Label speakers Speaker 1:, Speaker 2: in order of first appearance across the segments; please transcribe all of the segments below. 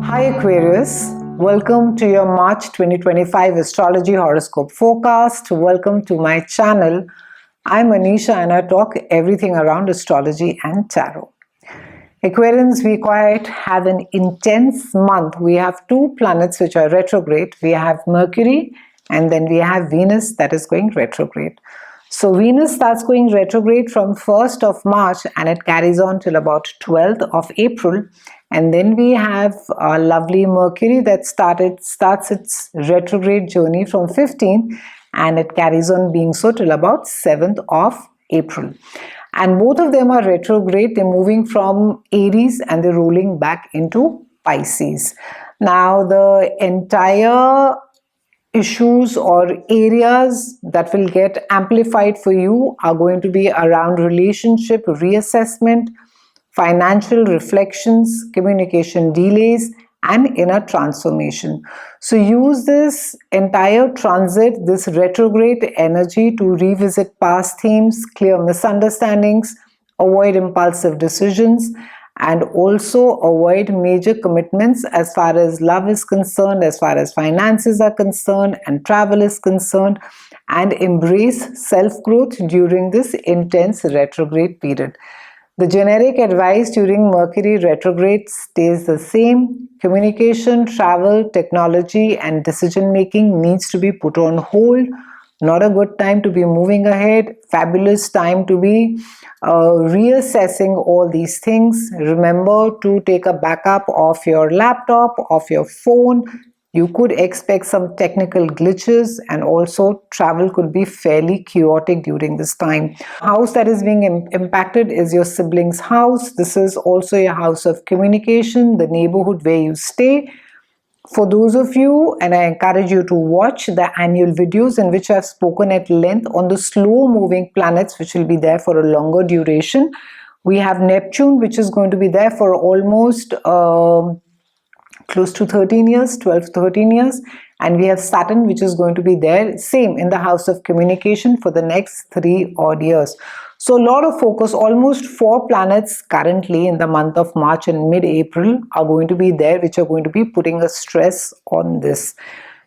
Speaker 1: Hi Aquarius, welcome to your March 2025 Astrology Horoscope forecast. Welcome to my channel. I'm Anisha and I talk everything around astrology and tarot. Aquarians, we quite have an intense month. We have two planets which are retrograde. We have Mercury and then we have Venus that is going retrograde. So Venus starts going retrograde from 1st of March and it carries on till about 12th of April. And then we have a lovely Mercury that starts its retrograde journey from 15th and it carries on being so till about 7th of April. And both of them are retrograde. They're moving from Aries and they're rolling back into Pisces. Now the entire issues or areas that will get amplified for you are going to be around relationship reassessment, financial reflections, communication delays, and inner transformation. So use this entire transit, this retrograde energy to revisit past themes, clear misunderstandings, avoid impulsive decisions, and also avoid major commitments as far as love is concerned, as far as finances are concerned, and travel is concerned, and embrace self-growth during this intense retrograde period. The generic advice during Mercury retrograde stays the same. Communication, travel, technology, and decision making needs to be put on hold. Not a good time to be moving ahead. Fabulous time to be reassessing all these things. Remember to take a backup of your laptop, of your phone. You could expect some technical glitches, and also travel could be fairly chaotic during this time. House that is being impacted is your siblings' house. This is also your house of communication, the neighborhood where you stay. For those of you, and I encourage you to watch the annual videos in which I've spoken at length on the slow moving planets which will be there for a longer duration. We have Neptune, which is going to be there for almost close to 13 years, 12 to 13 years. And we have Saturn, which is going to be there, same in the house of communication for the next 3 odd years. So a lot of focus, almost 4 planets currently in the month of March and mid-April are going to be there, which are going to be putting a stress on this.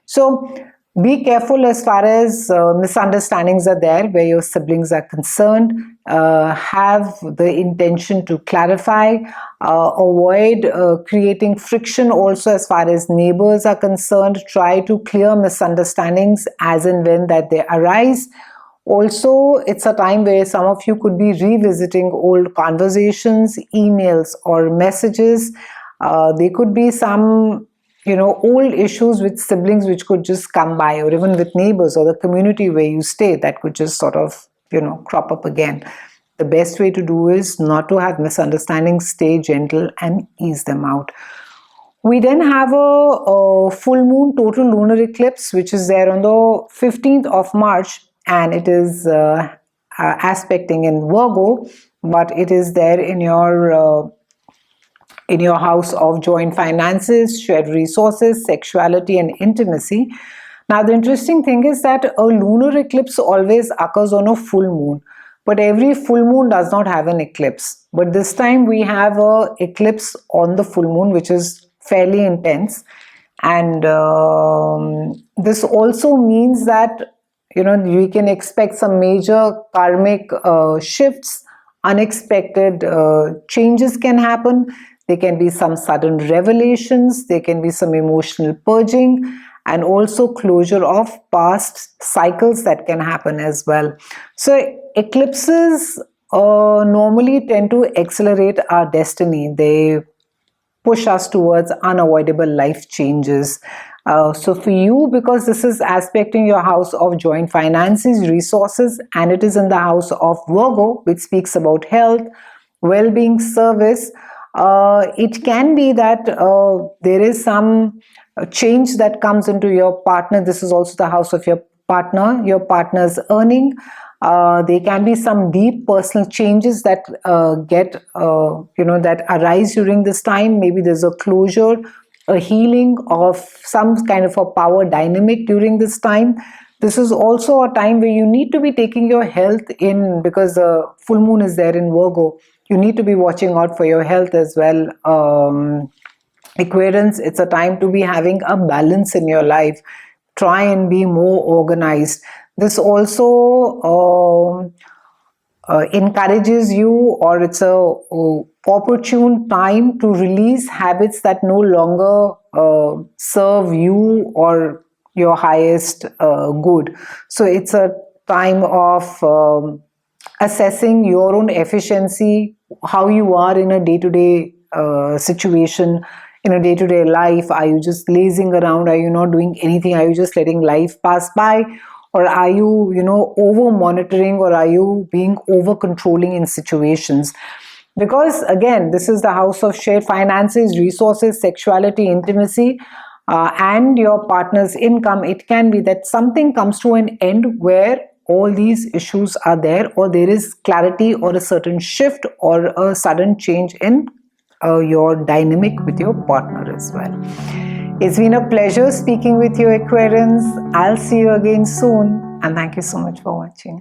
Speaker 1: So be careful as far as misunderstandings are there where your siblings are concerned. Have the intention to clarify, avoid creating friction also as far as neighbors are concerned. Try to clear misunderstandings as and when that they arise. Also, it's a time where some of you could be revisiting old conversations, emails, or messages. There could be some old issues with siblings which could just come by, or even with neighbors or the community where you stay that could just sort of, crop up again. The best way to do is not to have misunderstandings, stay gentle and ease them out. We then have a full moon total lunar eclipse which is there on the 15th of March and it is aspecting in Virgo, but it is there in your house of joint finances, shared resources, sexuality and intimacy. Now the interesting thing is that a lunar eclipse always occurs on a full moon, but every full moon does not have an eclipse. But this time we have an eclipse on the full moon which is fairly intense, and this also means that we can expect some major karmic shifts, unexpected changes can happen. There can be some sudden revelations, there can be some emotional purging, and also closure of past cycles that can happen as well. So eclipses normally tend to accelerate our destiny. They push us towards unavoidable life changes. So for you, because this is aspecting your house of joint finances, resources, and it is in the house of Virgo, which speaks about health, well-being, service, it can be that there is some change that comes into your partner. This is also the house of your partner's earning. There can be some deep personal changes that that arise during this time. Maybe there's a closure, a healing of some kind of a power dynamic during this time. This is also a time where you need to be taking your health in, because the full moon is there in Virgo. You need to be watching out for your health as well. Aquarians, it's a time to be having a balance in your life. Try and be more organized. This also encourages you, or it's a opportune time to release habits that no longer serve you or your highest good. So it's a time of assessing your own efficiency, how you are in a day-to-day situation, in a day-to-day life. Are you just lazing around? Are you not doing anything? Are you just letting life pass by? Or are you, over monitoring, or are you being over controlling in situations? Because again, this is the house of shared finances, resources, sexuality, intimacy, and your partner's income. It can be that something comes to an end where all these issues are there, or there is clarity or a certain shift or a sudden change in your dynamic with your partner as well. It's been a pleasure speaking with you, Aquarians. I'll see you again soon, and thank you so much for watching.